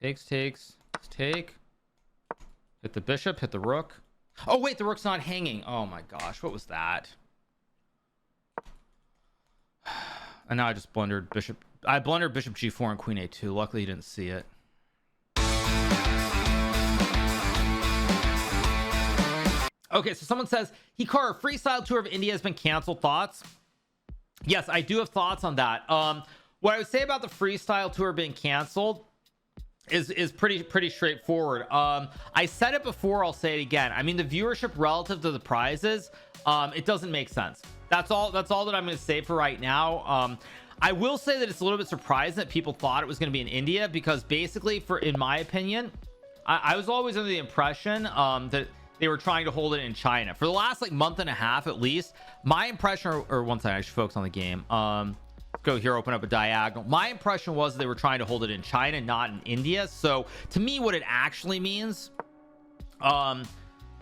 Takes. Let's take. Hit the bishop, hit the rook. Oh wait, the rook's not hanging. Oh my gosh, what was that? And now I just blundered bishop. I blundered bishop g4 and queen a2. Luckily, you didn't see it. Okay, so someone says, Hikaru, freestyle tour of India has been canceled. Thoughts? Yes, I do have thoughts on that. What I would say about the freestyle tour being canceled is pretty straightforward. I said it before, I'll say it again. I mean, the viewership relative to the prizes, it doesn't make sense. That's all that I'm going to say for right now. I will say that it's a little bit surprising that people thought it was going to be in India, because basically, in my opinion, I was always under the impression that they were trying to hold it in China for the last like month and a half at least. My impression, or one second, I should focus on the game. Go here, open up a diagonal. My impression was they were trying to hold it in China, not in India. So to me, what it actually means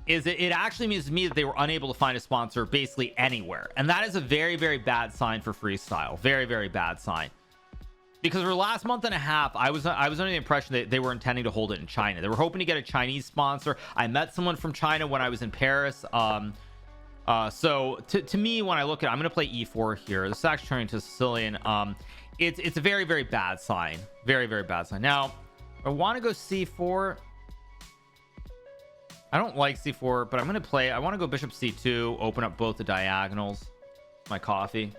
is it actually means to me that they were unable to find a sponsor basically anywhere, and that is a very bad sign for freestyle. Very bad sign, because for the last month and a half I was under the impression that they were intending to hold it in China. They were hoping to get a Chinese sponsor. I met someone from China when I was in Paris. So to me, when I look at it, I'm going to play e4 here. This is actually turning to Sicilian. It's a very bad sign. Very bad sign. Now I want to go c4. I don't like c4, but I'm going to play. I want to go bishop c2, open up both the diagonals. My coffee.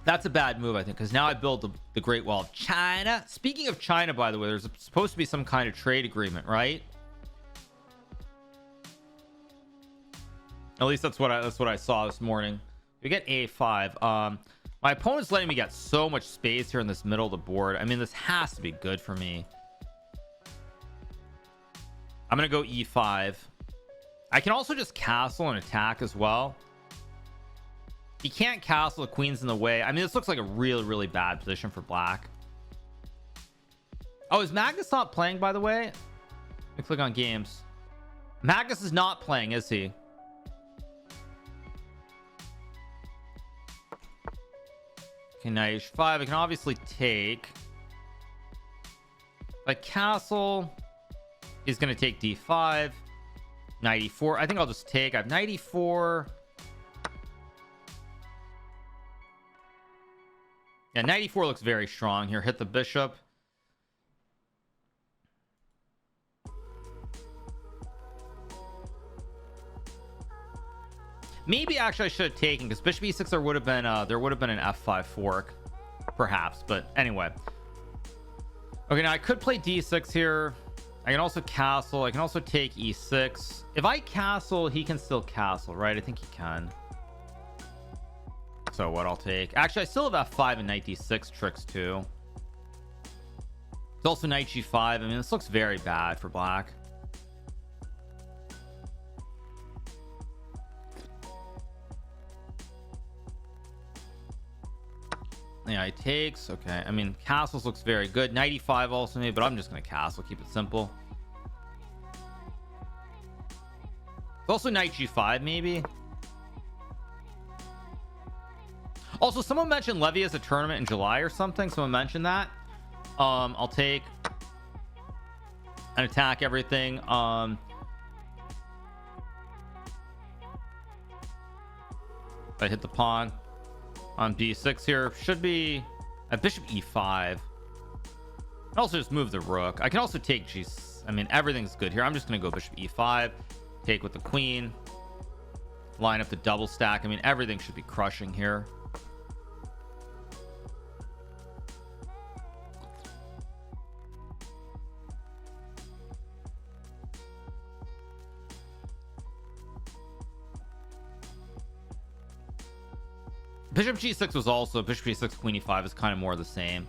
That's a bad move, I think, because now I build the Great Wall of China. Speaking of China, by the way, there's supposed to be some kind of trade agreement, right? At least that's what I saw this morning. We get a5. My opponent's letting me get so much space here in this middle of the board. I mean, this has to be good for me. I'm gonna go e5. I can also just castle and attack as well. He can't castle, the queen's in the way. I mean, this looks like a really bad position for black. Oh, is Magnus not playing, by the way? Let me click on games. Magnus is not playing, is he? Okay, knight h5. I can obviously take. Like castle, he's gonna take d5. Knight e4. I think I'll just take. I have knight e4. Yeah, knight e4 looks very strong here. Hit the bishop. Maybe actually I should have taken, because bishop e6 there would have been an f5 fork perhaps, but anyway. Okay, now I could play d6 here. I can also castle. I can also take e6. If I castle, he can still castle, right? I think he can. So what I'll take, actually I still have f5 and knight d6 tricks too. It's also knight g5. I mean, this looks very bad for black. Yeah, he takes. Okay, I mean, castles looks very good. Knight e5 also maybe, but I'm just gonna castle, keep it simple. It's also knight g5 maybe. Also, someone mentioned Levy as a tournament in July or something. Someone mentioned that. I'll take and attack everything. If I hit the pawn on b6 here, should be a bishop e5. I also just move the rook. I can also take I mean, everything's good here. I'm just gonna go bishop e5, take with the queen, line up the double stack. I mean, everything should be crushing here. Bishop g6 was also bishop g6, queen e5 is kind of more the same.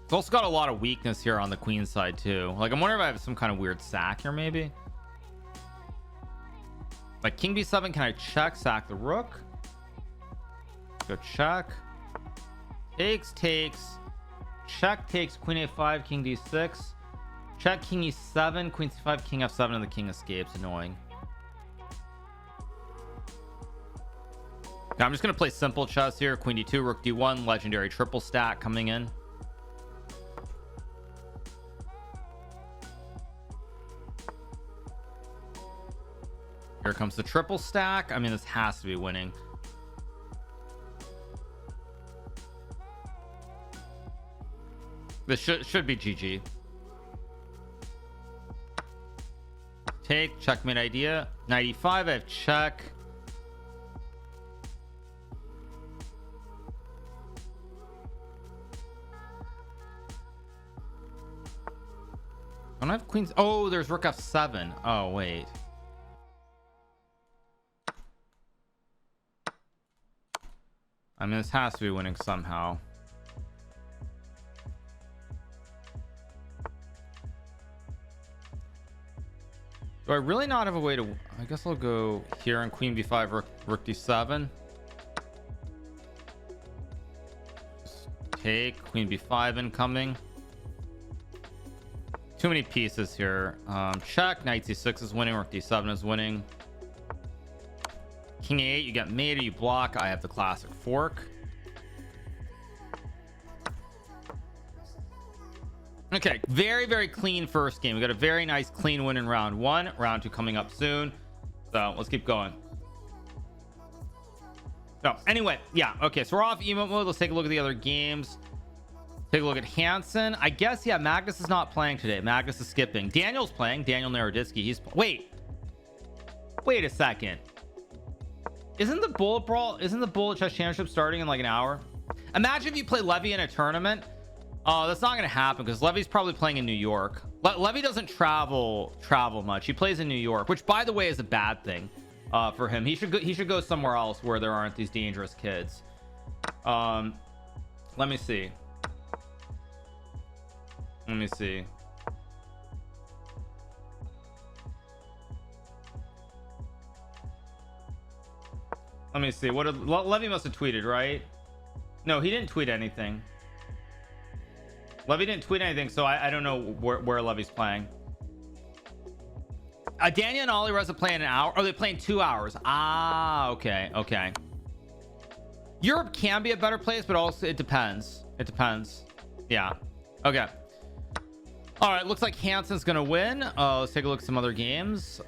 It's also got a lot of weakness here on the queen side too. Like, I'm wondering if I have some kind of weird sack here maybe. Like king b7, can I check, sack the rook? Go check. Takes, check, takes, queen a5, king d6. Check king e7, queen c5, king f7, and the king escapes. Annoying. Now I'm just gonna play simple chess here. Queen d2, rook d1, legendary triple stack coming in. Here comes the triple stack. I mean, this has to be winning. This should be GG. Take, checkmate idea. 95, I have check. I don't have queens. Oh, there's rook f7. Oh, wait. I mean, this has to be winning somehow. Do I really not have a way to... I guess I'll go here on queen b5, rook d7. Just take, queen b5 incoming. Too many pieces here. Check, knight c6 is winning, rook d7 is winning. King a8, you get mate or you block. I have the classic fork. Okay, very, very clean first game. We got a very nice clean win in round one. Round two coming up soon. So let's keep going. So anyway, yeah, okay, so we're off emote mode. Let's take a look at the other games. Take a look at Hansen. I guess, yeah, Magnus is not playing today. Magnus is skipping. Daniel's playing. Daniel Naroditsky. He's... Wait a second. Isn't the Bullet Chess Championship starting in like an hour? Imagine if you play Levy in a tournament. Oh, that's not going to happen because Levy's probably playing in New York. Levy doesn't travel much. He plays in New York, which, by the way, is a bad thing for him. He should go somewhere else where there aren't these dangerous kids. Let me see. Let me see. Let me see. What did Levy must have tweeted, right? No, he didn't tweet anything. Levy didn't tweet anything, so I don't know where Levy's playing. Daniel and Ollie Reza play in an hour. Oh, they play in 2 hours. Ah, okay, okay. Europe can be a better place, but also it depends. It depends. Yeah. Okay. All right. Looks like Hansen's gonna win. Let's take a look at some other games.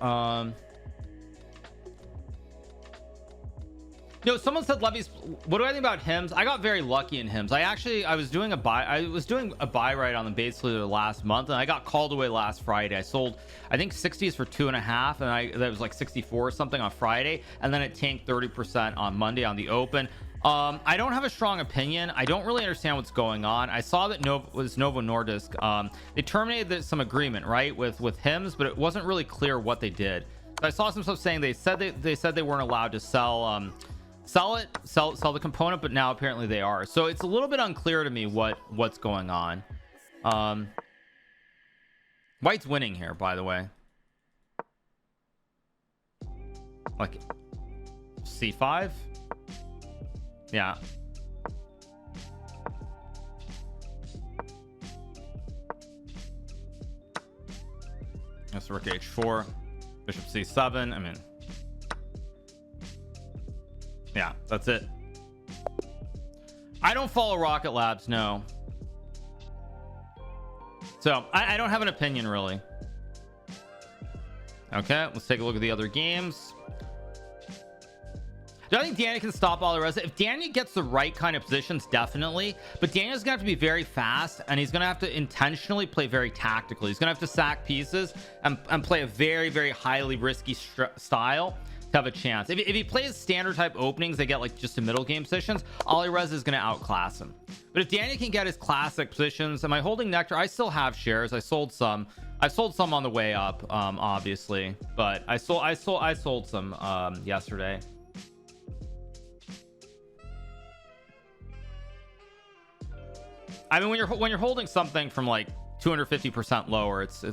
No, someone said Levy's... What do I think about hymns? I got very lucky in hymns. I was doing a buy right on them basically the last month, and I got called away last Friday. I sold, I think, 60s for 2.5, and that was like 64 or something on Friday, and then it tanked 30% on Monday on the open. I don't have a strong opinion. I don't really understand what's going on. I saw that was Novo Nordisk. They terminated some agreement, right, with hymns, but it wasn't really clear what they did. So I saw some stuff saying they said they weren't allowed to sell the component, but now apparently they are. So it's a little bit unclear to me what's going on. White's winning here, by the way. Like c5. Yeah. That's rook h4, bishop c7. I mean, yeah, that's it. I don't follow Rocket Labs, no. So I don't have an opinion really. Okay, let's take a look at the other games. Do I think Daniel can stop Alireza? If Daniel gets the right kind of positions, definitely. But Daniel's gonna have to be very fast, and he's gonna have to intentionally play very tactically. He's gonna have to sack pieces and play a very, very highly risky style to have a chance. If he plays standard type openings, they get like just a middle game positions, Alireza is gonna outclass him. But if Daniel can get his classic positions, am I holding Nectar? I still have shares. I sold some. I've sold some on the way up, obviously, but I sold some yesterday. I mean, when you're holding something from like 250% lower, it's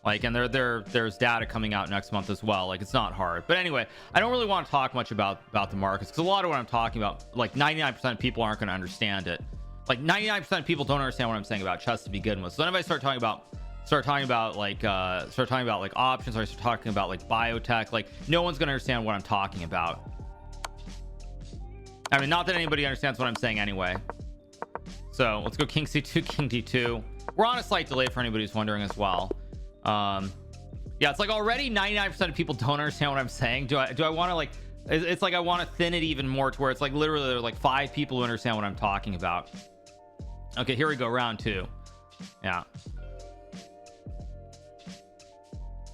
like, and there's data coming out next month as well. Like, it's not hard. But anyway, I don't really want to talk much about the markets, because a lot of what I'm talking about, like 99% of people aren't going to understand it. Like 99% of people don't understand what I'm saying about chess to begin with. So then if I start talking about start talking about like options, or I start talking about like biotech, like no one's gonna understand what I'm talking about. I mean, not that anybody understands what I'm saying anyway. So let's go king c2, king d2. We're on a slight delay for anybody who's wondering as well. Yeah, it's like already 99% of people don't understand what I'm saying. Do I want to like, it's like I want to thin it even more to where it's like literally there are like 5 people who understand what I'm talking about. Okay, here we go, round 2. Yeah,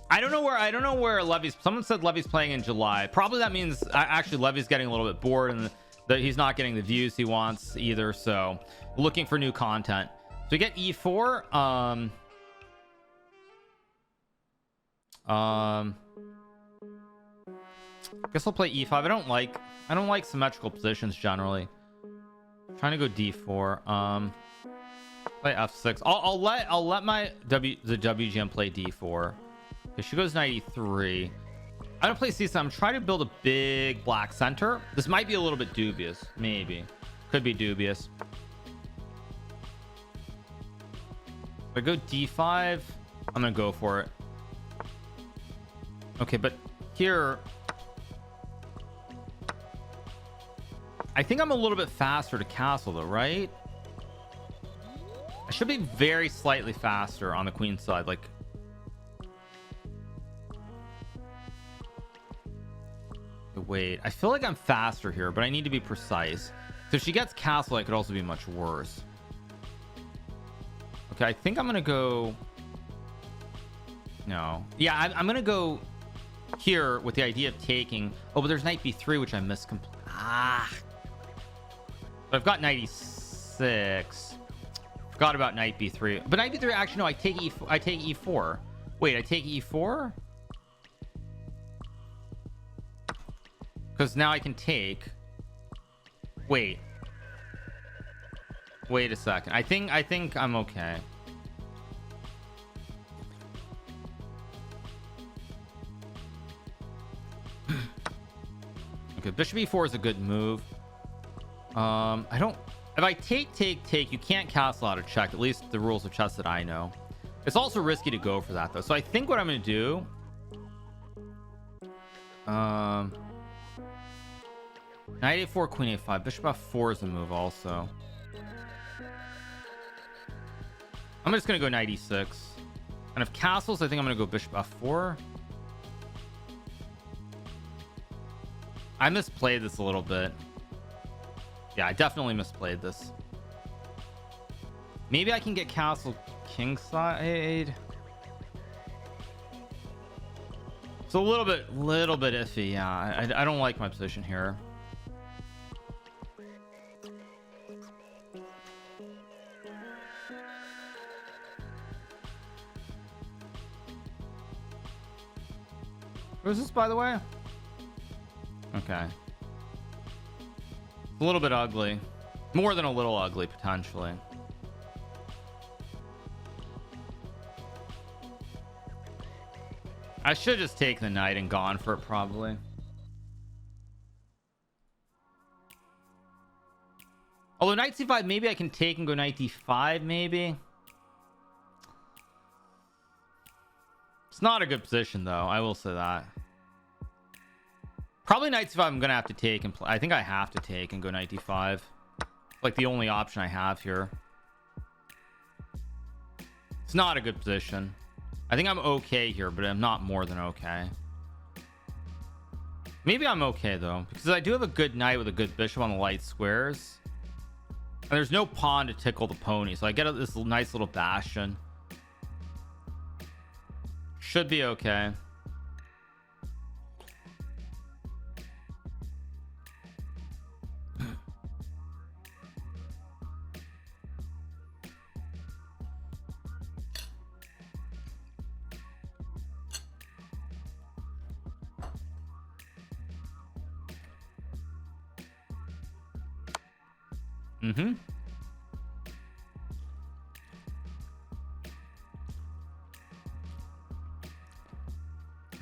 I don't know where Levy's, someone said Levy's playing in July. Probably that means actually Levy's getting a little bit bored and that he's not getting the views he wants either, so looking for new content. So we get e4. I guess I'll play e5. I don't like symmetrical positions generally. I'm trying to go d4. Play f6. I'll let my the WGM play d4. Okay, she goes knight e3. I'm gonna play c7. I'm trying to build a big black center. This might be a little bit dubious. Maybe could be dubious. If I go d5, I'm gonna go for it. Okay, but here I think I'm a little bit faster to castle though, right? I should be very slightly faster on the queen side. Like, wait, I feel like I'm faster here, but I need to be precise. So if she gets castle, I could also be much worse. Okay, I think I'm gonna go, no, yeah, I'm gonna go here with the idea of taking, oh, but there's knight b3, which I missed completely. But I've got knight e6. Forgot about knight b3. But knight b3, actually no, I take e4. Wait, I take e4 because now I can take, wait a second. I think I'm okay. Okay, bishop e4 is a good move. I don't, if I take, you can't castle out of check, at least the rules of chess that I know. It's also risky to go for that though, so I think what I'm gonna do, knight a4, queen a5, bishop f4 is a move also. I'm just gonna go knight e6, and if castles, I think I'm gonna go bishop f4. I misplayed this a little bit. Yeah, I definitely misplayed this. Maybe I can get castle kingside. It's a little bit iffy. Yeah, I don't like my position here. Who's this, by the way? Okay. A little bit ugly. More than a little ugly, potentially. I should just take the knight and gone for it, probably. Although knight c5, maybe I can take and go knight d5, maybe. It's not a good position, though. I will say that. Probably knight c5 I'm gonna have to take and play. I think I have to take and go knight d5. Like the only option I have here. It's not a good position. I think I'm okay here, but I'm not more than okay. Maybe I'm okay though, because I do have a good knight with a good bishop on the light squares, and there's no pawn to tickle the pony, so I get this nice little bastion. Should be okay.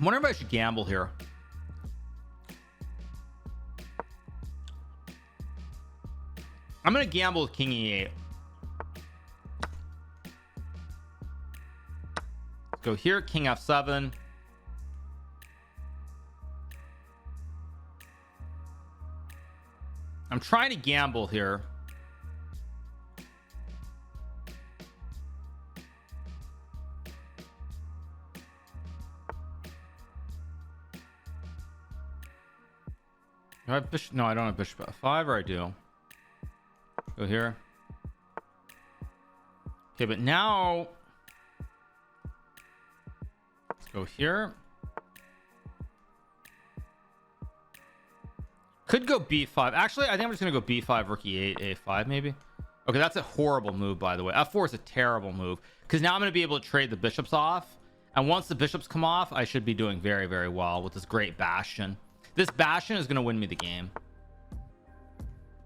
I'm wondering if I should gamble here. I'm gonna gamble with king e8. Go here, king f7. I'm trying to gamble here. Do I have bishop? No, I don't have bishop f5, or I do. Go here. Okay, but now let's go here. Could go b5. Actually, I think I'm just gonna go b5, rook e8, a5 maybe. Okay, that's a horrible move, by the way. f4 is a terrible move because now I'm gonna be able to trade the bishops off, and once the bishops come off, I should be doing very, very well with this great bastion. This bastion is gonna win me the game.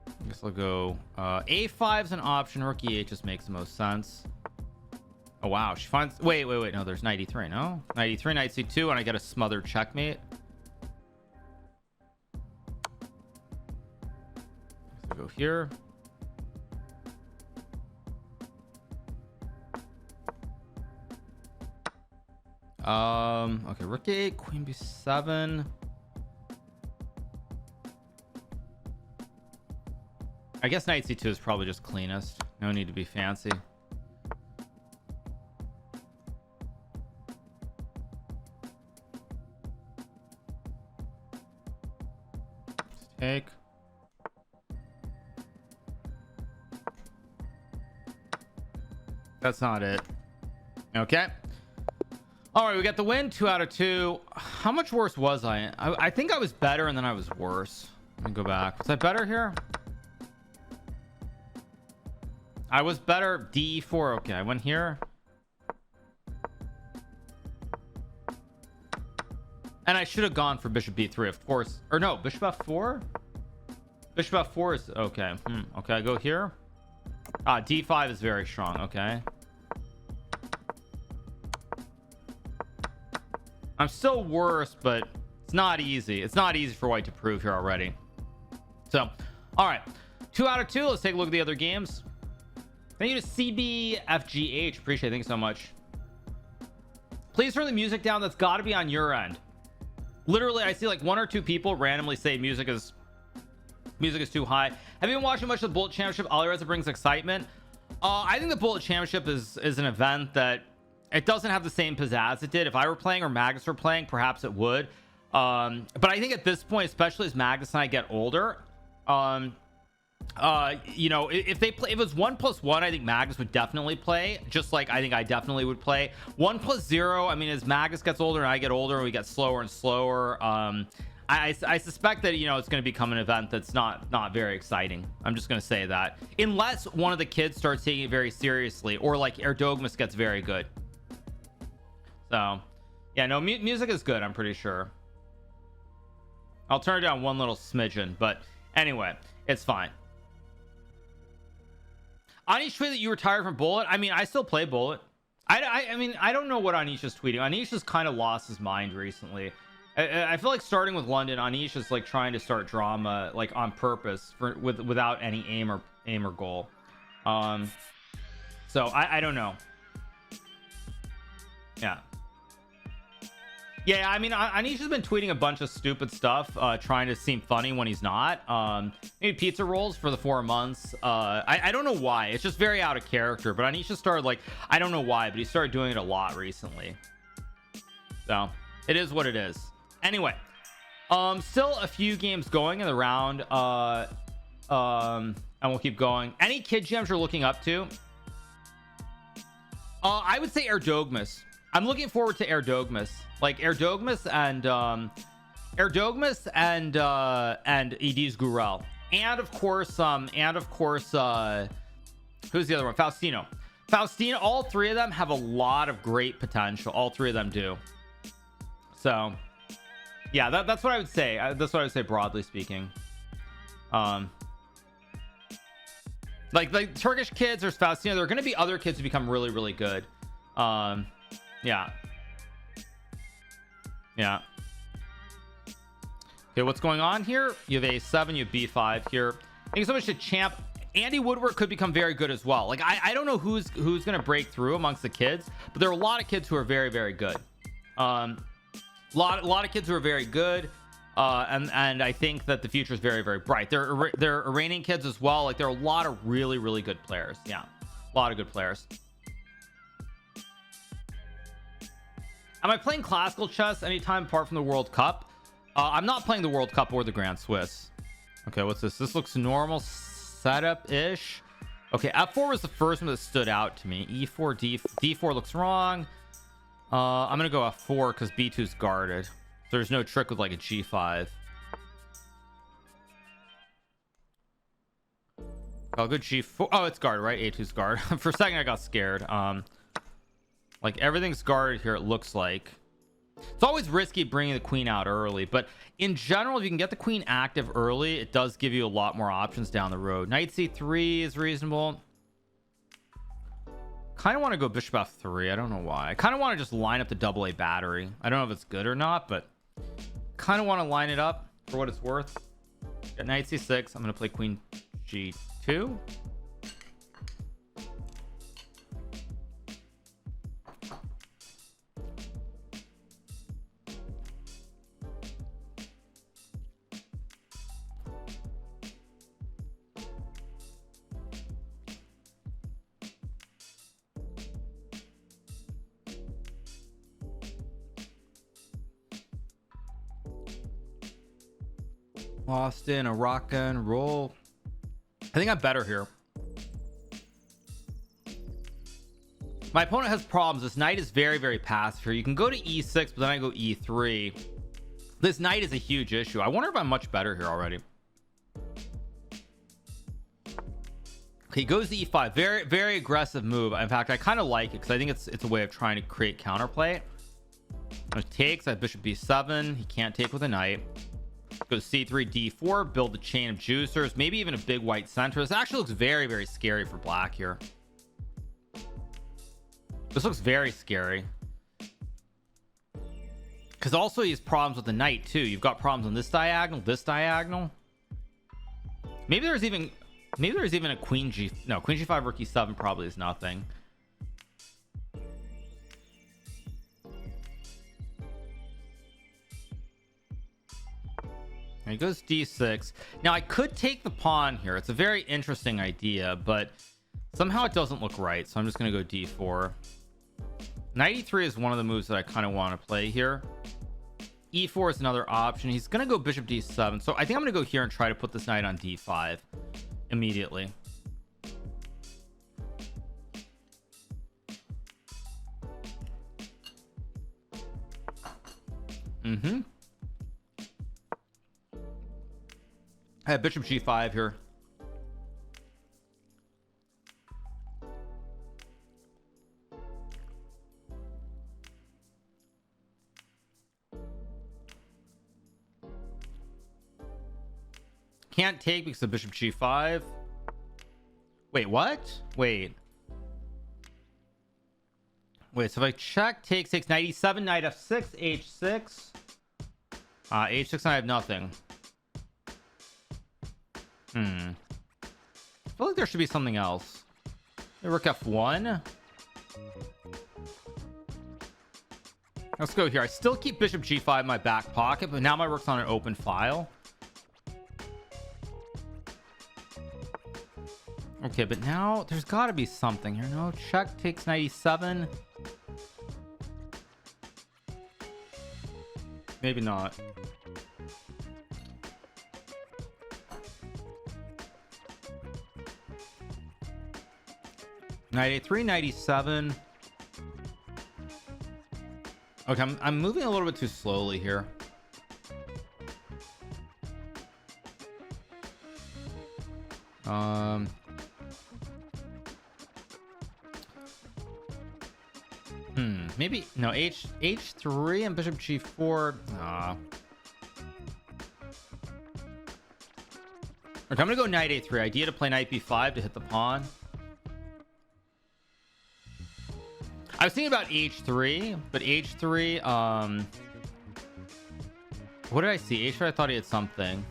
I guess I'll go a5 is an option. Rook e8 just makes the most sense. Oh wow, she finds. Wait. No, there's knight e3. No, knight e3, knight c2, and I get a smothered checkmate. So go here. Okay, rook a8, queen b7. I guess knight c2 is probably just cleanest. No need to be fancy. Just take. That's not it. Okay. All right, we got the win. 2 out of 2. How much worse was I? I think I was better, and then I was worse. Let me go back. Was I better here? I was better. d4. Okay, I went here. And I should have gone for bishop b3, of course. Or no, bishop f4? Bishop f4 is... Okay. Okay, I go here. D5 is very strong. Okay. I'm still worse, but it's not easy. It's not easy for white to prove here already. So, all right. 2 out of 2. Let's take a look at the other games. Thank you to CBFGH. Appreciate it. Thanks so much. Please turn the music down. That's got to be on your end. Literally, I see like 1 or 2 people randomly say music is too high. Have you been watching much of the Bullet Championship? All it brings excitement. I think the Bullet Championship is an event that it doesn't have the same pizzazz it did. If I were playing or Magnus were playing, perhaps it would. But I think at this point, especially as Magnus and I get older, you know, if they play, if it was 1+1, I think Magnus would definitely play, just like I think I definitely would play. 1+0, I mean, as Magnus gets older and I get older and we get slower and slower, I suspect that, you know, it's going to become an event that's not very exciting. I'm just going to say that, unless one of the kids starts taking it very seriously, or like Erdogmus gets very good. So yeah, no, music is good. I'm pretty sure. I'll turn it down one little smidgen, but anyway, it's fine. Anish tweeted that you retired from Bullet. I mean, I still play Bullet. I mean, I don't know what Anish is tweeting. Anish has kind of lost his mind recently. I feel like starting with London, Anish is like trying to start drama like on purpose without any aim or goal. So I don't know. Yeah, I mean, Anish has been tweeting a bunch of stupid stuff, trying to seem funny when he's not. Maybe pizza rolls for the 4 months. I don't know why. It's just very out of character. But Anish just started, like, I don't know why, but he started doing it a lot recently. So it is what it is. Anyway, still a few games going in the round. And we'll keep going. Any kid gems you're looking up to? I would say Erdogmus. I'm looking forward to Erdogmus. Like Erdogmus and Edis Gurel, and of course who's the other one? Faustino. All 3 of them have a lot of great potential. All 3 of them do. So yeah, that's what I would say. That's what I would say, broadly speaking. Like Turkish kids, there's Faustino. There are going to be other kids who become really, really good. Yeah. Okay, what's going on here? You have a7, you have b5 here. Thank you so much to Champ Andy Woodward could become very good as well. Like I don't know who's gonna break through amongst the kids, but there are a lot of kids who are very, very good. Lot of kids who are very good. And I think that the future is very, very bright. They're Iranian kids as well. Like there are a lot of really, really good players. Yeah, a lot of good players. Am I playing classical chess anytime apart from the World Cup? I'm not playing the World Cup or the Grand Swiss. Okay, what's this? This looks normal setup ish. Okay, f4 was the first one that stood out to me. E4, d4 looks wrong. I'm gonna go f4 because b2 is guarded. So there's no trick with like a g5. I'll go g4. Oh, it's guarded, right? a2's guard. For a second I got scared. Like everything's guarded here, it looks like. It's always risky bringing the queen out early, but in general, if you can get the queen active early, it does give you a lot more options down the road. Knight c3 is reasonable. Kind of want to go bishop f3. I don't know why. I kind of want to just line up the double A battery. I don't know if it's good or not, but kind of want to line it up for what it's worth. Got knight c6. I'm going to play queen g2. Lost in a rock and roll. I think I'm better here. My opponent has problems. This knight is very, very passive here. You can go to e6, but then I go e3. This knight is a huge issue. I wonder if I'm much better here already. Okay, he goes to e5. Very, very aggressive move. In fact, I kind of like it because I think it's a way of trying to create counterplay. It takes. I have bishop b7. He can't take with a knight. Goes c3, d4, build the chain of juicers, maybe even a big white center. This actually looks very, very scary for black here. This looks very scary because also he has problems with the knight too. You've got problems on this diagonal. Maybe there's even a queen g5 rook e7 probably is nothing. And he goes d6. Now I could take the pawn here. It's a very interesting idea, but somehow it doesn't look right. So I'm just going to go d4. Knight e3 is one of the moves that I kind of want to play here. e4 is another option. He's going to go bishop d7. So I think I'm going to go here and try to put this knight on d5 immediately. I have bishop g5 here. Can't take because of bishop g5. Wait, what? Wait, so if I check, takes knight e7, knight f6, h6. H6 and I have nothing. I feel like there should be something else. Rook f1. Let's go here. I still keep bishop g5 in my back pocket, but now my rook's on an open file. Okay, but now there's got to be something here. No, check, takes knight e7. Maybe not. Knight a3, knight e7. Okay, I'm moving a little bit too slowly here. Maybe no, h3 and bishop g4. Okay, I'm gonna go knight a3. Idea to play knight b5 to hit the pawn. I was thinking about h3, but h3, what did I see? h3, I thought he had something.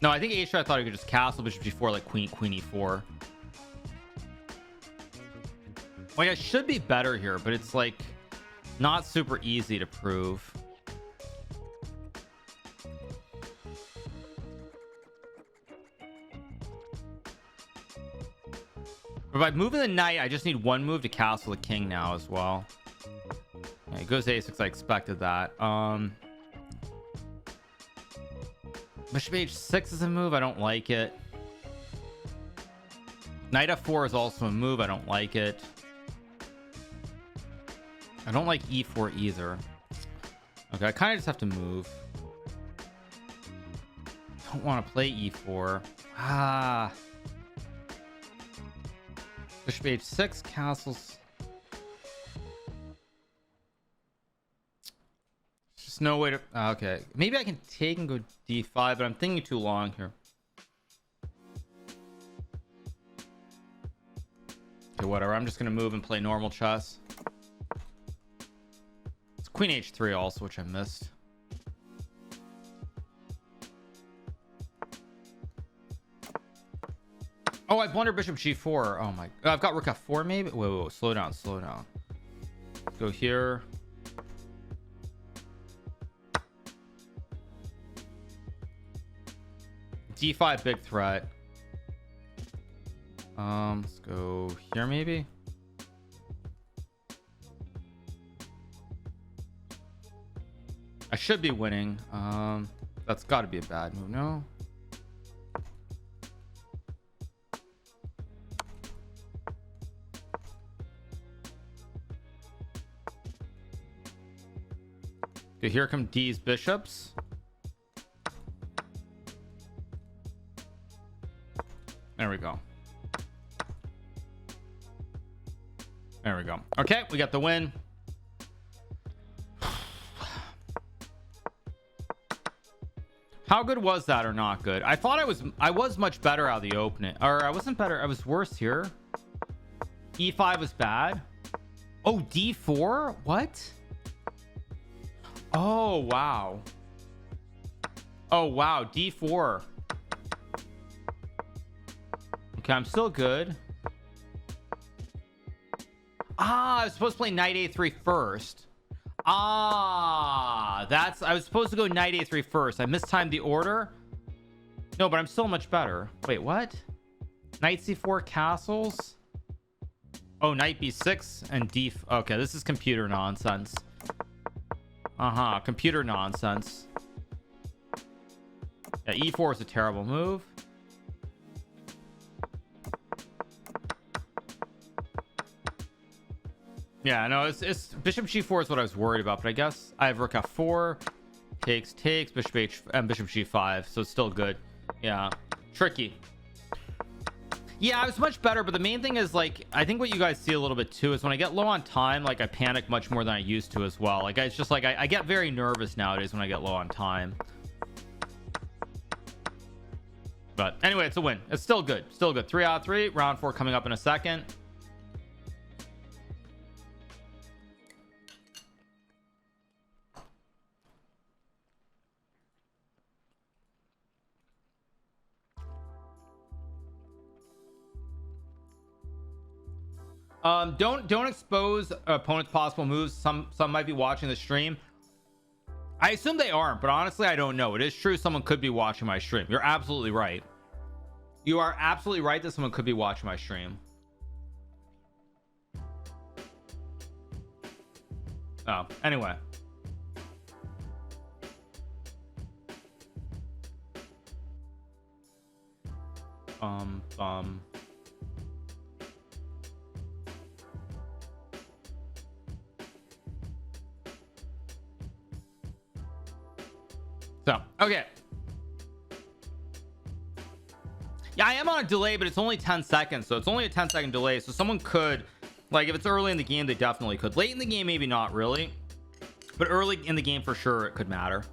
No, I think h3 I thought he could just castle bishop g4 like queen e4. Like I should be better here, but it's like not super easy to prove. But by moving the knight, I just need one move to castle the king now as well. Yeah, it goes a6. I expected that. Bishop h6 is a move. I don't like it. Knight f4 is also a move. I don't like it. I don't like e4 either. Okay, I kind of just have to move. Don't want to play e4. Ah. Bishop h6 castles. There's just no way to. Okay, maybe I can take and go d5, but I'm thinking too long here. Okay, whatever. I'm just gonna move and play normal chess. It's queen h3 also, which I missed. Oh, I blundered bishop g4. Oh my, I've got rook f4 maybe. Whoa, slow down. Let's go here. d5 big threat. Let's go here maybe. I should be winning. That's got to be a bad move. No. Okay, here come D's bishops. There we go. There we go. Okay, we got the win. How good was that or not good? I thought I was much better out of the opening. Or I wasn't better. I was worse here. E5 was bad. Oh, D4? What? Oh, wow. Oh, wow. D4. Okay, I'm still good. Ah, I was supposed to play knight a3 first. Ah, I was supposed to go knight a3 first. I mistimed the order. No, but I'm still much better. Wait, what? Knight c4 castles. Oh, knight b6 and d. Okay, this is computer nonsense. Computer nonsense. Yeah, e4 is a terrible move. Yeah, no, it's bishop g4 is what I was worried about, but I guess I have rook f4, takes, bishop h and bishop g5, so it's still good. Yeah, tricky. Yeah, I was much better, but the main thing is, like, I think what you guys see a little bit too is when I get low on time, like, I panic much more than I used to as well. Like, it's just like I get very nervous nowadays when I get low on time. But anyway, it's a win. It's still good. 3 out of 3. Round 4 coming up in a second. Don't expose opponent's possible moves. Some might be watching the stream. I assume they aren't, but honestly, I don't know. It is true someone could be watching my stream. You're absolutely right. You are absolutely right that someone could be watching my stream. Oh, anyway. So, okay. Yeah, I am on a delay, but it's only 10 seconds. So it's only a 10-second delay. So someone could, like, if it's early in the game, they definitely could. Late in the game, maybe not really. But early in the game, for sure, it could matter.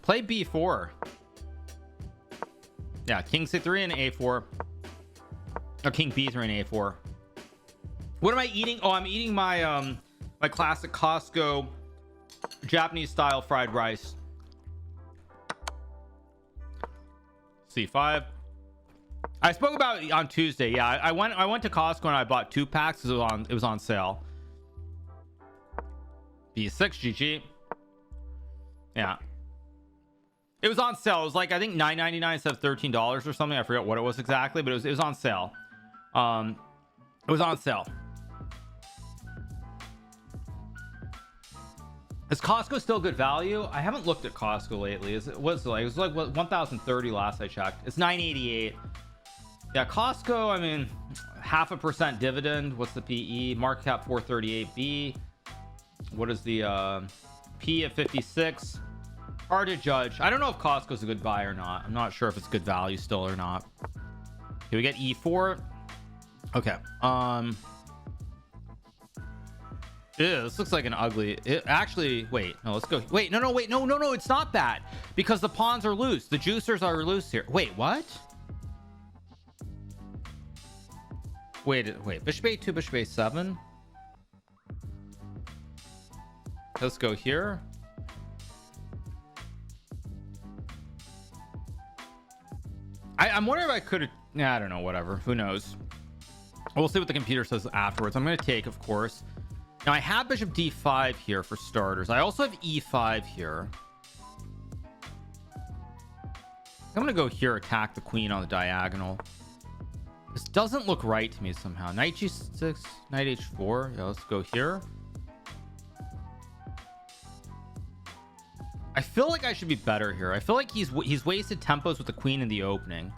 Play b4. Yeah, king c3 and a4, or king b3 and a4. What am I eating? Oh, I'm eating my my classic Costco Japanese style fried rice. c5. I spoke about it on Tuesday. Yeah, I went to Costco and I bought 2 packs because it was on sale. b6, GG. Yeah, it was on sale. It was like, I think $9.99 instead of $13 or something. I forget what it was exactly, but it was on sale. It was on sale. Is Costco still good value? I haven't looked at Costco lately. It was like what, 1,030 last I checked. It's $9.88. Yeah, Costco, I mean, 0.5% dividend. What's the PE? Market cap 438B. What is the P of 56? Hard to judge. I don't know if Costco's a good buy or not. I'm not sure if it's good value still or not. Okay, we get E4. Okay. Ew, this looks like an ugly. Actually, wait. No, let's go. Wait, no, wait, no. It's not bad because the pawns are loose. The juicers are loose here. Wait, what? Wait. Bishop A2, bishop A7. Let's go here. I'm wondering if I could have. Yeah, I don't know. Whatever. Who knows? We'll see what the computer says afterwards. I'm going to take, of course. Now I have bishop d5 here for starters. I also have e5 here. I'm gonna go here, attack the queen on the diagonal. This doesn't look right to me somehow. Knight g6, knight h4. Yeah, let's go here. I feel like I should be better here. I feel like he's wasted tempos with the queen in the opening.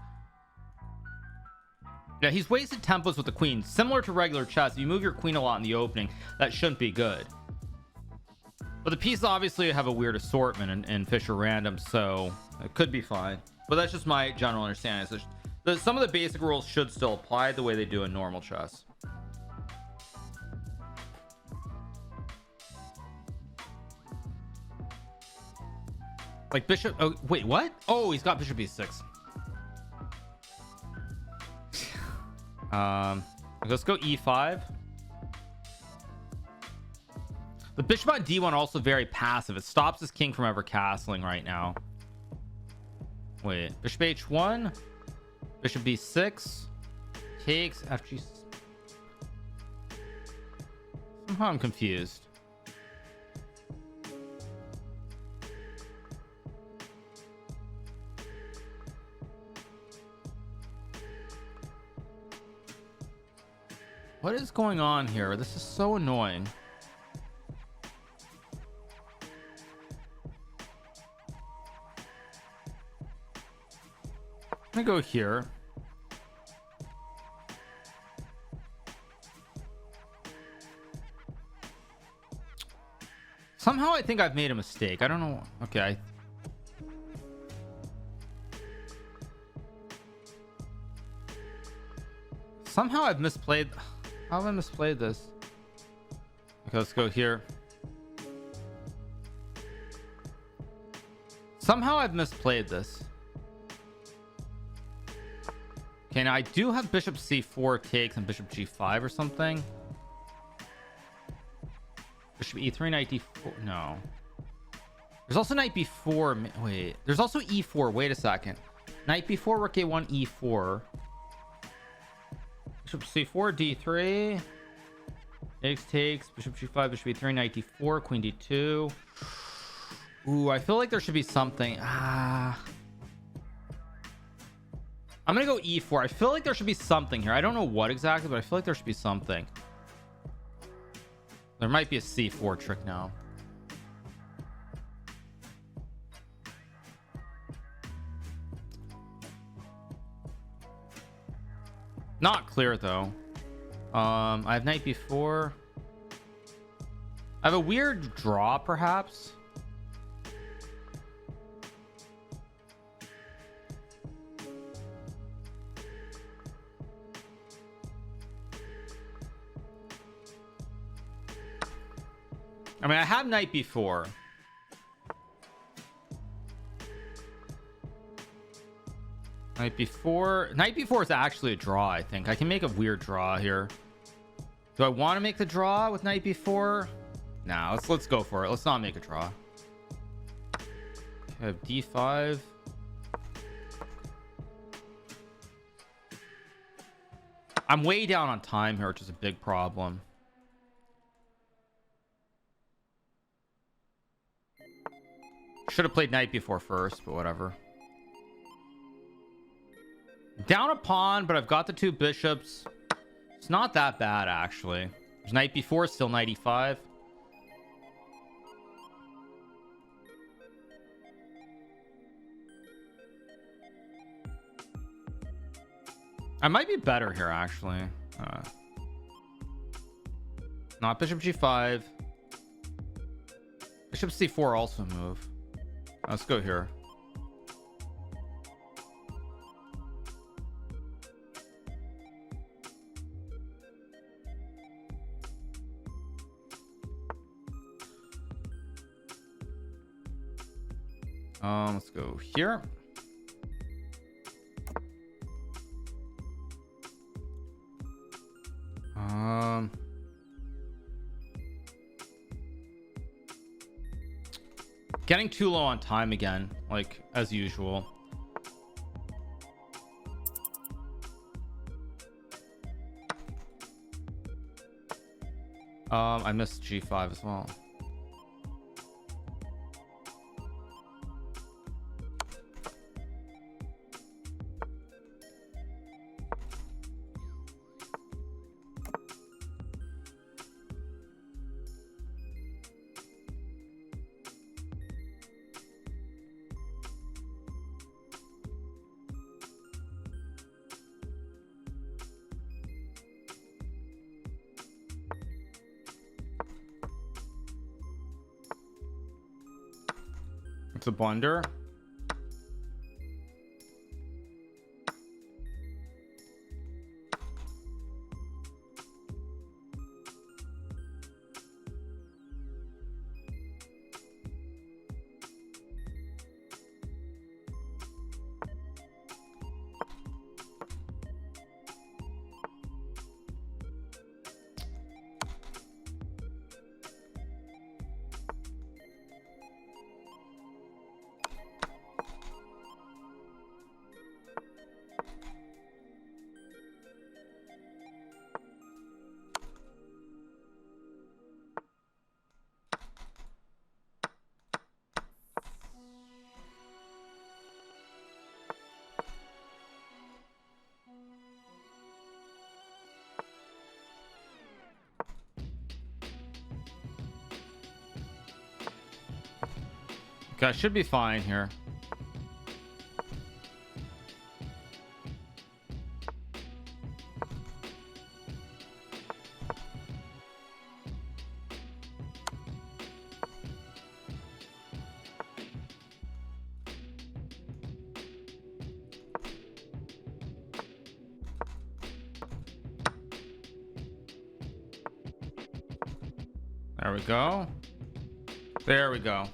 Yeah, he's wasted tempos with the queen. Similar to regular chess, if you move your queen a lot in the opening, that shouldn't be good. But the pieces obviously have a weird assortment and Fisher random, so it could be fine. But that's just my general understanding. So some of the basic rules should still apply the way they do in normal chess. Like bishop. Oh, wait, what? Oh, he's got bishop e6. Let's go e5. The bishop on d1 also very passive. It stops his king from ever castling right now. Wait, bishop h1, bishop b6, takes fg. Somehow I'm confused. What is going on here? This is so annoying. I'm gonna go here. Somehow I think I've made a mistake. I don't know. Okay. Somehow I've misplayed. How have I misplayed this? Okay, let's go here. Somehow I've misplayed this. Okay, now I do have bishop c4 takes and bishop g5 or something. Bishop e3, knight d4. No. There's also knight b4. Wait, there's also e4. Wait a second. Knight b4, rook a1, e4. Bishop c4, d3. Takes, bishop g5, bishop e3, knight d4, queen d2. Ooh, I feel like there should be something. I'm gonna go e4. I feel like there should be something here. I don't know what exactly, but I feel like there should be something. There might be a c4 trick now. Not clear though. I have knight b4. I have a weird draw, perhaps. I mean, I have knight b4. Knight b4 is actually a draw. I think I can make a weird draw here. Do I want to make the draw with knight b4? Nah, let's go for it. Let's not make a draw. I have d5. I'm way down on time here, which is a big problem. Should have played knight b4 first, but whatever. Down a pawn, but I've got the two bishops. It's not that bad, actually. There's knight b4, still knight e5. I might be better here, actually. Not bishop g5. Bishop c4 also move. Let's go here. Let's go here. Getting too low on time again, like as usual. I missed g5 as well. It's a blunder. Okay, I should be fine here. There we go. There we go.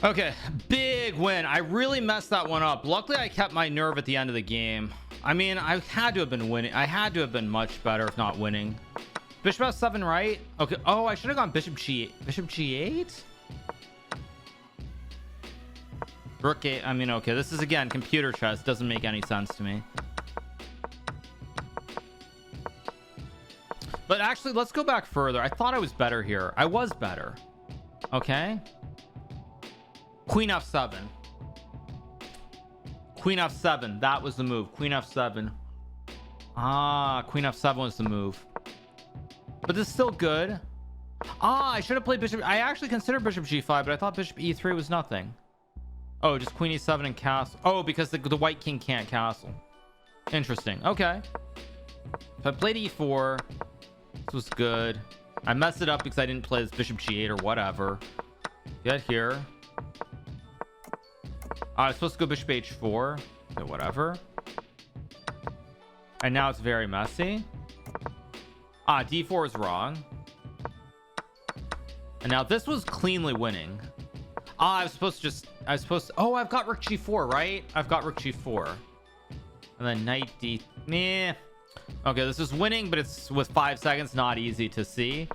Okay, big win. I really messed that one up. Luckily, I kept my nerve at the end of the game. I mean, I had to have been winning. I had to have been much better if not winning. Bishop f7, right? Okay. Oh, I should have gone bishop g8. Bishop g8? Rook 8. I mean, okay. This is, again, computer chess. Doesn't make any sense to me. But actually, let's go back further. I thought I was better here. I was better. Okay. Queen f7. Queen f7. That was the move. Queen f7. Ah, queen f7 was the move. But this is still good. Ah, I should have played bishop. I actually considered bishop g5, but I thought bishop e3 was nothing. Oh, just queen e7 and castle. Oh, because the white king can't castle. Interesting. Okay. So I played e4. This was good. I messed it up because I didn't play this bishop g8 or whatever. Get here. I was supposed to go bishop h4. Okay, whatever. And now it's very messy. Ah, d4 is wrong. And now this was cleanly winning. Ah, I was supposed to just... I was supposed to, oh, I've got rook g4, right? I've got rook g4 and then knight d. Meh. Okay, this is winning, but it's with 5 seconds, not easy to see.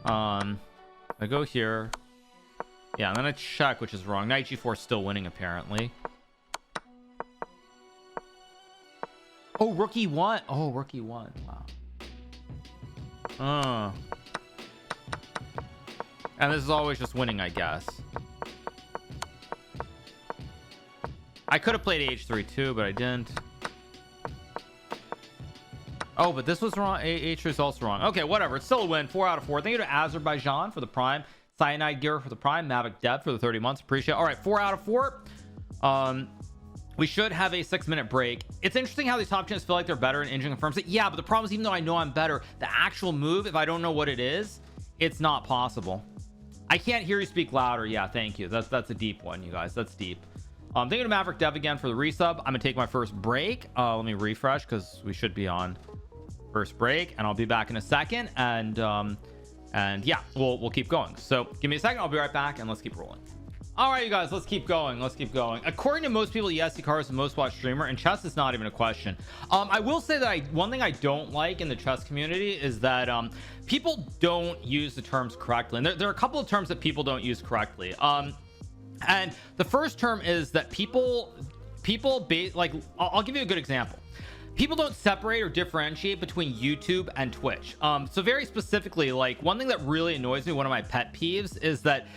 I go here. Yeah, I'm gonna check, which is wrong. Knight g4 is still winning apparently. Oh, rook e1. Oh, rook e1. Wow. And this is always just winning, I guess. I could have played h3 too, but I didn't. Oh, but this was wrong. H3 is also wrong. Okay, whatever. It's still a win. 4 out of 4. Thank you to Azerbaijan for the prime. Cyanide Gear for the prime. Mavic Dev for the 30 months. Appreciate it. All right, 4 out of 4. We should have a 6-minute break. It's interesting how these top channels feel like they're better and Engine confirms it. Yeah, but the problem is, even though I know I'm better, the actual move, if I don't know what it is, it's not possible. I can't hear you speak louder. Yeah, thank you. That's a deep one, you guys. That's deep. Thank you to Maverick Dev again for the resub. I'm gonna take my first break. Let me refresh because we should be on first break, and I'll be back in a second. And yeah, we'll keep going. So give me a second. I'll be right back, and let's keep rolling. All right, you guys, let's keep going. According to most people, yes, Hikaru is the most watched streamer, and chess is not even a question. I will say that one thing I don't like in the chess community is that people don't use the terms correctly, and there are a couple of terms that people don't use correctly. And the first term is that I'll give you a good example. People don't separate or differentiate between YouTube and Twitch. So very specifically, like, one thing that really annoys me, one of my pet peeves, is that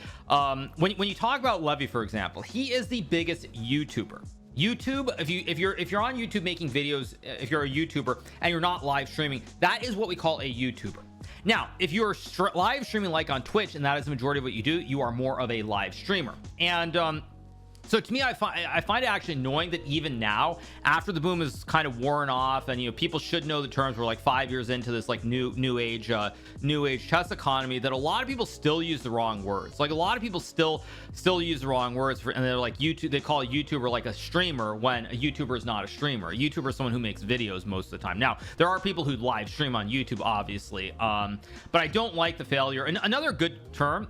when you talk about Levy, for example, he is the biggest YouTuber. YouTube, if you're on YouTube making videos, if you're a YouTuber and you're not live streaming, that is what we call a YouTuber. Now, if you're live streaming like on Twitch, and that is the majority of what you do, you are more of a live streamer. And so to me, I find it actually annoying that even now, after the boom is kind of worn off, and people should know the terms, we're like 5 years into this like new age chess economy, that a lot of people still use the wrong words. Like, a lot of people still use the wrong words and they're like YouTube. They call a YouTuber like a streamer, when a YouTuber is not a streamer. A YouTuber is someone who makes videos most of the time. Now, there are people who live stream on YouTube, obviously, but I don't like the failure. And another good term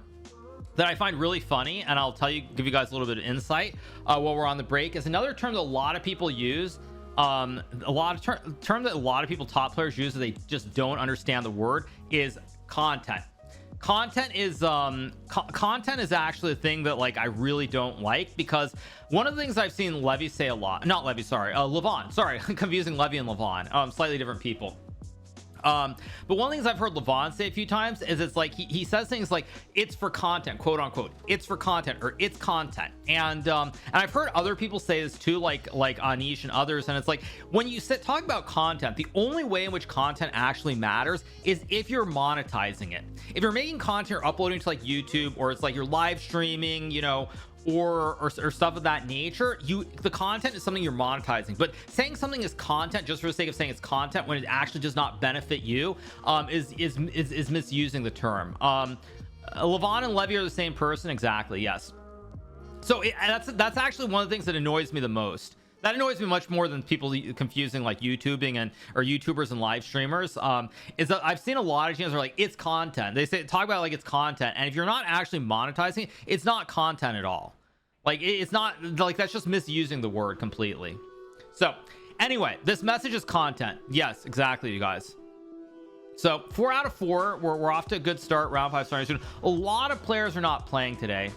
that I find really funny, and I'll give you guys a little bit of insight while we're on the break, is another term that a lot of people use, term that a lot of people, top players, use, that they just don't understand the word, is content. Content is actually a thing that, like, I really don't like, because one of the things I've seen Levy say a lot, not Levy, sorry, Levon, sorry, confusing Levy and Levon, slightly different people. But one of the things I've heard Levon say a few times is, it's like he says things like, it's for content, quote unquote, it's for content, or it's content. And I've heard other people say this too, like Anish and others, and it's like, when you talk about content, the only way in which content actually matters is if you're monetizing it. If you're making content or uploading to like YouTube, or it's like you're live streaming, or stuff of that nature, the content is something you're monetizing. But saying something is content just for the sake of saying it's content when it actually does not benefit you is misusing the term. Levon and Levy are the same person, exactly, yes. So that's actually one of the things that annoys me the most. That annoys me much more than people confusing like YouTubing or YouTubers and live streamers. Is that I've seen a lot of channels are like, it's content. They talk about it like it's content, and if you're not actually monetizing it, it's not content at all. Like, it's not, like, that's just misusing the word completely. So anyway, this message is content. Yes, exactly, you guys. So 4 out of 4, we're off to a good start. Round 5 starting soon. A lot of players are not playing today.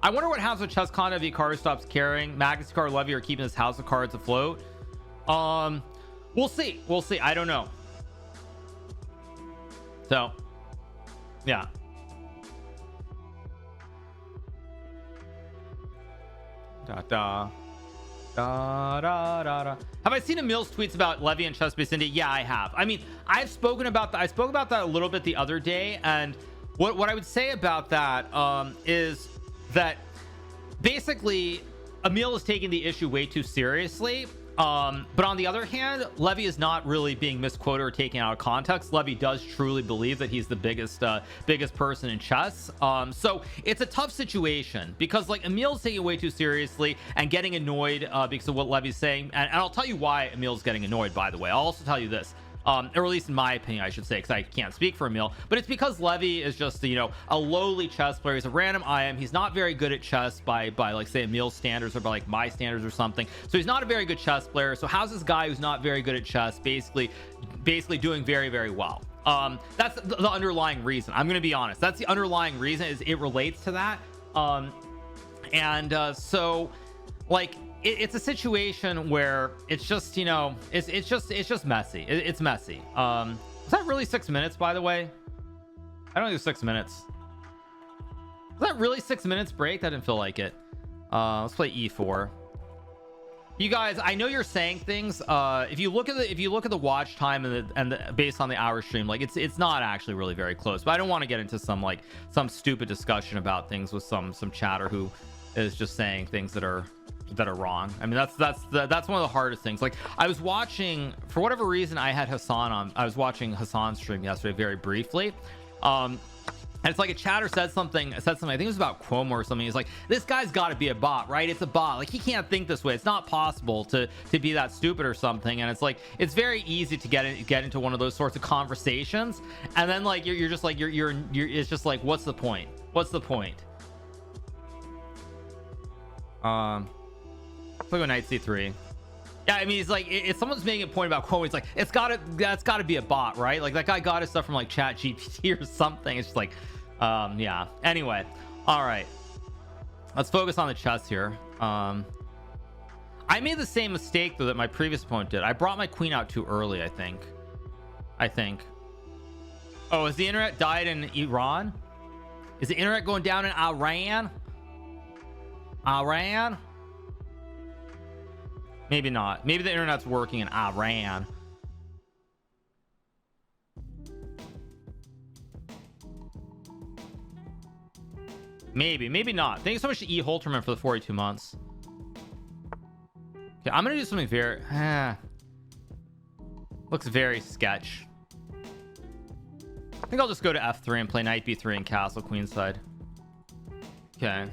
I wonder what happens with chess content if Hikaru stops caring. Magnus, Hikaru, Levy are keeping this house of cards afloat. We'll see. I don't know. So yeah. Da da da. Have I seen Emil's tweets about Levy and Chess Based India? Yeah, I have. I mean, I spoke about that a little bit the other day, and what I would say about that is that basically Emil is taking the issue way too seriously, but on the other hand, Levy is not really being misquoted or taken out of context. Levy does truly believe that he's the biggest person in chess, so it's a tough situation, because like Emil's taking it way too seriously and getting annoyed because of what Levy's saying, and I'll tell you why Emil's getting annoyed, by the way. I'll also tell you this. or at least in my opinion, I should say, because I can't speak for Emil, but it's because Levy is just, you know, a lowly chess player. He's a random IM. He's not very good at chess by like, say, Emil's standards or by like my standards or something. So he's not a very good chess player. So how's this guy who's not very good at chess basically doing very, very well? That's the underlying reason. I'm going to be honest. That's the underlying reason, is it relates to that. So like, it's a situation where it's just, you know, it's just messy. It's messy. Was that really 6 minutes, by the way? I don't think it was 6 minutes. Was that really 6 minutes break? That didn't feel like it. Let's play e4. You guys, I know you're saying things. If you look at the watch time and based on the hour stream, like it's not actually really very close. But I don't want to get into some stupid discussion about things with some chatter who is just saying things that are wrong. I mean, that's one of the hardest things. Like, I was watching, for whatever reason, I had Hassan on. I was watching Hassan's stream yesterday very briefly. And it's like a chatter said something. I think it was about Cuomo or something. He's like, this guy's got to be a bot, right? It's a bot. Like, he can't think this way. It's not possible to be that stupid or something. And it's like, it's very easy to get into one of those sorts of conversations. And then like you're just like you're it's just like, what's the point? What's the point? Let's go knight c3. Yeah, I mean, it's like, if someone's making a point about Cuomo, it's like, that's gotta be a bot, right? Like, that guy got his stuff from like Chat GPT or something. It's just like, yeah. Anyway, all right, let's focus on the chess here. I made the same mistake though that my previous opponent did. I brought my queen out too early. I think. Oh, has the internet died in Iran? Is the internet going down in Iran? Maybe not. Maybe the internet's working in Iran. Maybe not. Thank you so much to E Holterman for the 42 months. Okay, I'm gonna do something very looks very sketch. I think I'll just go to f3 and play knight b3 and castle queenside. Okay.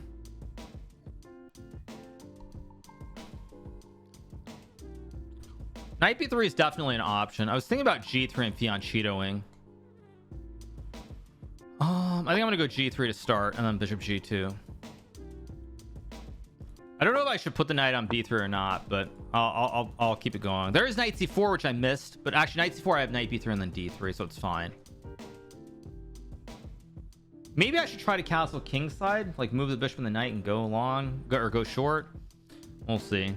Knight b3 is definitely an option. I was thinking about g3 and fianchettoing. I think I'm gonna go g3 to start and then bishop g2. I don't know if I should put the knight on b3 or not, but I'll keep it going. There is knight c4, which I missed, but actually knight c4 I have knight b3 and then d3, so it's fine. Maybe I should try to castle kingside, like move the bishop and the knight and go long, or go short. We'll see.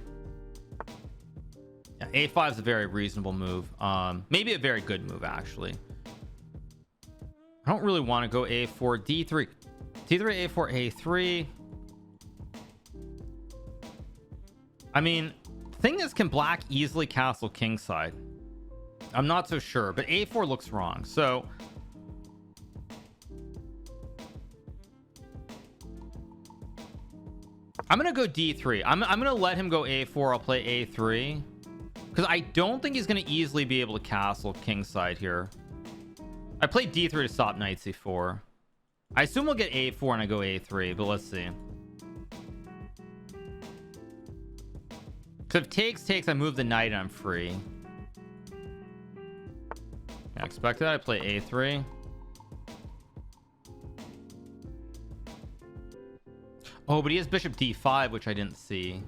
Yeah, a5 is a very reasonable move. Maybe a very good move, actually. I don't really want to go a4, d3, d3, a4, a3. I mean, thing is, can black easily castle kingside? I'm not so sure, but a4 looks wrong. So I'm gonna go d3. I'm gonna let him go a4. I'll play a3 because I don't think he's gonna easily be able to castle kingside here. I played d3 to stop knight c4. I assume we'll get a4 and I go a3, but let's see. So if takes, I move the knight and I'm free. I expected that. I play a3. Oh, but he has bishop d5, which I didn't see.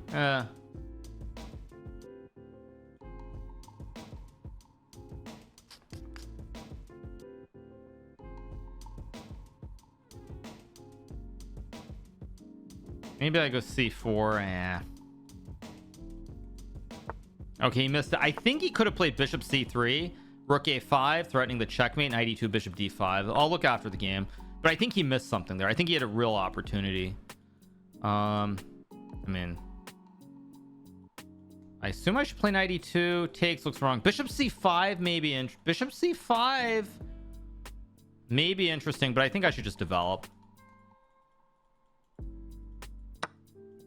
Maybe I go c4. Okay, he missed it. I think he could have played bishop c3, rook a5, threatening the checkmate, knight e2, bishop d5. I'll look after the game, but I think he missed something there. I think he had a real opportunity. I mean, I assume I should play knight e2. Takes, looks wrong. Bishop c5 maybe. Bishop c5 may be interesting, but I think I should just develop.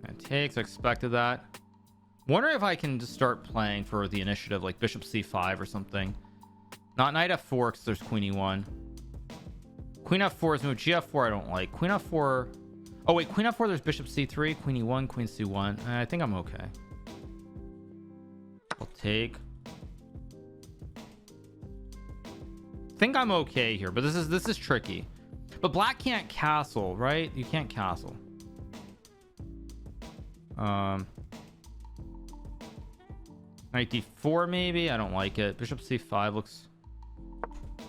It takes. I expected that. Wondering if I can just start playing for the initiative, like bishop c5 or something. Not knight f4 because there's queen e1. Queen f4 is moved. Gf4 I don't like. Queen f4. Oh wait, queen f4. There's bishop c3, queen e1, queen c1. I think I'm okay. I'll take. think I'm okay here, but this is tricky. But black can't castle, right? You can't castle. Knight d4 maybe. I don't like it. Bishop c5 looks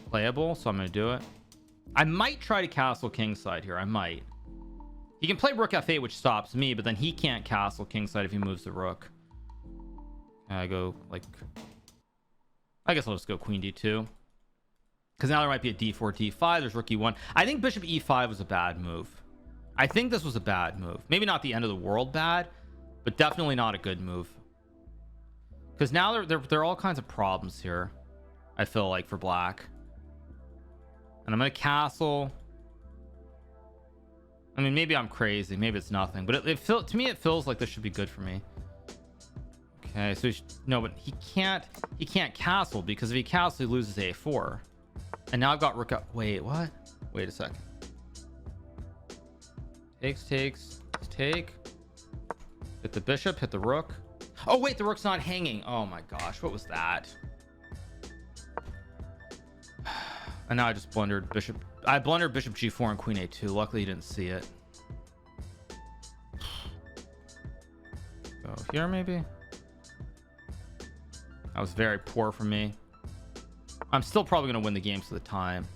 playable, so I'm gonna do it. I might try to castle kingside here. I might. He can play rook f8, which stops me, but then he can't castle kingside if he moves the rook. I go like, I guess I'll just go queen d2, because now there might be a d4 d5. There's rook e1. I think bishop e5 was a bad move. I think this was a bad move. Maybe not the end of the world bad, but definitely not a good move, because now there are all kinds of problems here, I feel like, for black. And I'm gonna castle. I mean, maybe I'm crazy, maybe it's nothing, but to me it feels like this should be good for me. Okay, so no, but he can't castle, because if he castles he loses a4, and now I've got rook up. Wait, what? Wait a second. Takes, take. Hit the bishop, hit the rook. Oh wait, the rook's not hanging. Oh my gosh, what was that? And now I just blundered bishop. I blundered bishop g4 and queen a2. Luckily you didn't see it. Go here maybe. That was very poor for me. I'm still probably going to win the game for the time.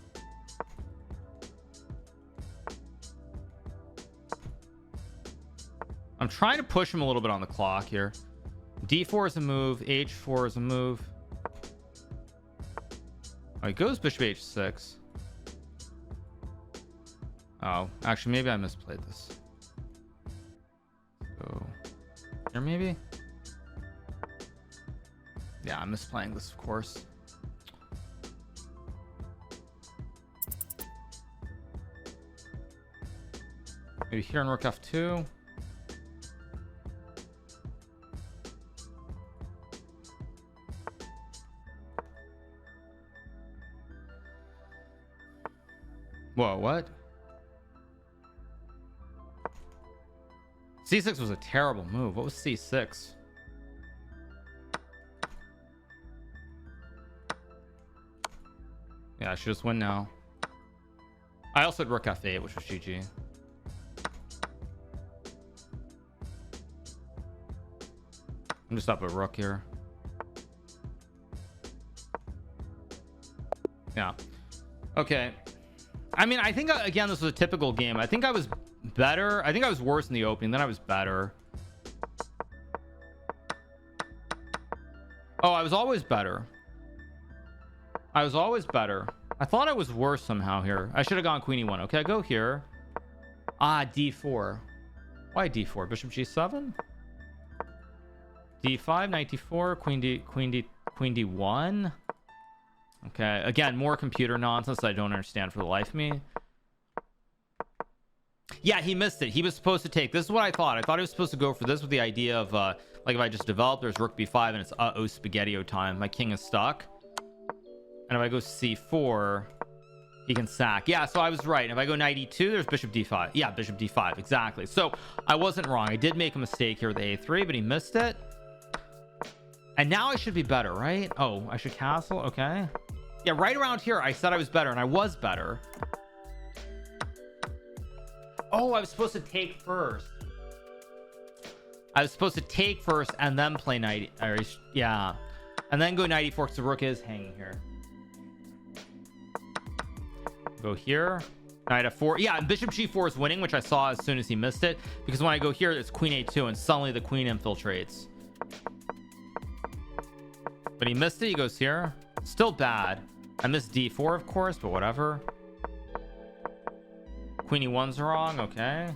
I'm trying to push him a little bit on the clock here. d4 is a move. h4 is a move. Oh, he goes bishop h6. Oh, actually, maybe I misplayed this. So here maybe. Yeah, I'm misplaying this, of course. Maybe here on rook f2. Whoa, what? c6 was a terrible move. What was c6? Yeah, I should just win now. I also had rook f8, which was GG. I'm just up a rook here. Yeah. Okay. I mean, I think, again, this was a typical game. I think I was better. I think I was worse in the opening, then I was better. Oh, I was always better. I was always better. I thought I was worse somehow here. I should have gone queen e1. Okay, I go here. Ah, d4. Why d4? Bishop g7? d5, knight d4, queen d1. Okay, again, more computer nonsense that I don't understand for the life of me. Yeah, he missed it. He was supposed to take. This is what I thought. I thought he was supposed to go for this with the idea of like, if I just develop, there's rook b5 and it's oh spaghetti-o time. My king is stuck. And if I go c4, he can sack. Yeah, so I was right. If I go knight e2, there's bishop d5. Yeah, bishop d5, exactly. So I wasn't wrong. I did make a mistake here with the a3, but he missed it. And now I should be better, right? Oh, I should castle. Okay. Yeah, right around here I said I was better, and I was better. Oh, I was supposed to take first. I was supposed to take first and then play knight. Yeah, and then go knight e4 because the rook is hanging here. Go here, knight f4. Yeah, and bishop g4 is winning, which I saw as soon as he missed it, because when I go here it's queen a2 and suddenly the queen infiltrates. But he missed it. He goes here. Still bad. I missed d4, of course, but whatever. Queen e1's wrong. Okay.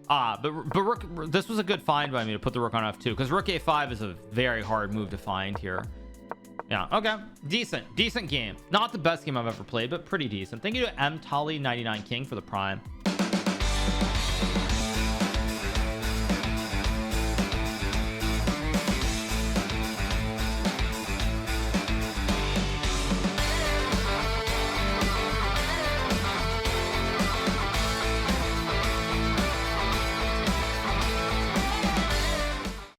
Ah, but rook, this was a good find by me to put the rook on f2, because rook a5 is a very hard move to find here. Yeah, okay. Decent game. Not the best game I've ever played, but pretty decent. Thank you to M Tully 99 King for the prime.